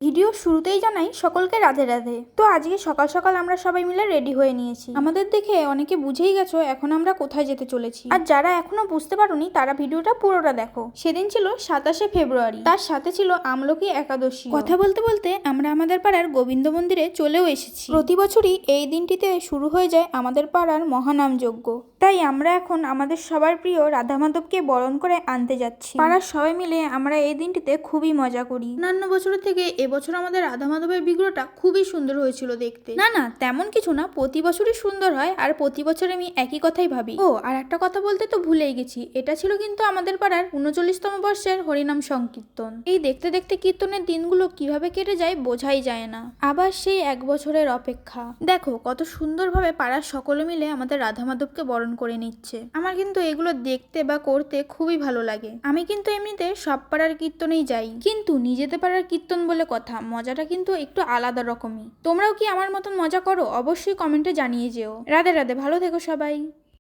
Video শুরুতেই জানাই সকলকে রাধে রাধে। তো আজকে সকাল সকাল আমরা সবাই মিলে রেডি হয়ে নিয়েছি। আমাদের দেখে অনেকে বুঝেই গেছো এখন আমরা কোথায় যেতে চলেছি, আর যারা এখনো বুঝতে পারোনি তারা ভিডিওটা পুরোটা দেখো। সেদিন ছিল 27শে ফেব্রুয়ারি, তার সাথে ছিল আমলকি একাদশী। কথা বলতে বলতে আমরা আমাদের পাড়ার গোবিন্দ মন্দিরে চলেও এসেছি। প্রতি বছরই এই দিনটিতে শুরু হয়ে যায় আমাদের পাড়ার মহানাম যজ্ঞ, তাই আমরা এখন আমাদের সবার প্রিয় রাধা মাধবকে বরণ করে আনতে যাচ্ছি। পাড়ার সবাই মিলে আমরা এই দিনটিতে খুবই মজা করি। অন্যান্য বছরের থেকে এবছর আমাদের রাধা মাধবের বিগ্রহটা খুবই সুন্দর হয়েছিল দেখতে। না তেমন কিছু না, প্রতি বছরই সুন্দর হয়, আর প্রতি বছর আমি একই কথাই ভাবি। ও আর একটা কথা বলতে তো ভুলেই গেছি, এটা ছিল কিন্তু আমাদের পাড়ার 39তম বর্ষের হরিনাম সংকীর্তন। এই দেখতে দেখতে কীর্তনের দিনগুলো কিভাবে কেটে যায় বোঝাই যায় না। আবার সেই 1 বছরের অপেক্ষা। দেখো কত সুন্দরভাবে পাড়ার সকলে মিলে আমাদের রাধা মাধবকে বরণ করে নিচ্ছে। আমার কিন্তু এগুলো দেখতে বা করতে খুবই ভালো লাগে। আমি কিন্তু এমনিতে সব পাড়ার কীর্তনেই যাই, কিন্তু নিজেদের পাড়ার কীর্তন বলে কথা, মজাটা কিন্তু একটু আলাদা রকমই। তোমরাও কি আমার মতন মজা করো? অবশ্যই কমেন্টে জানিয়ে যেও। রাধে রাধে, ভালো থেকো সবাই।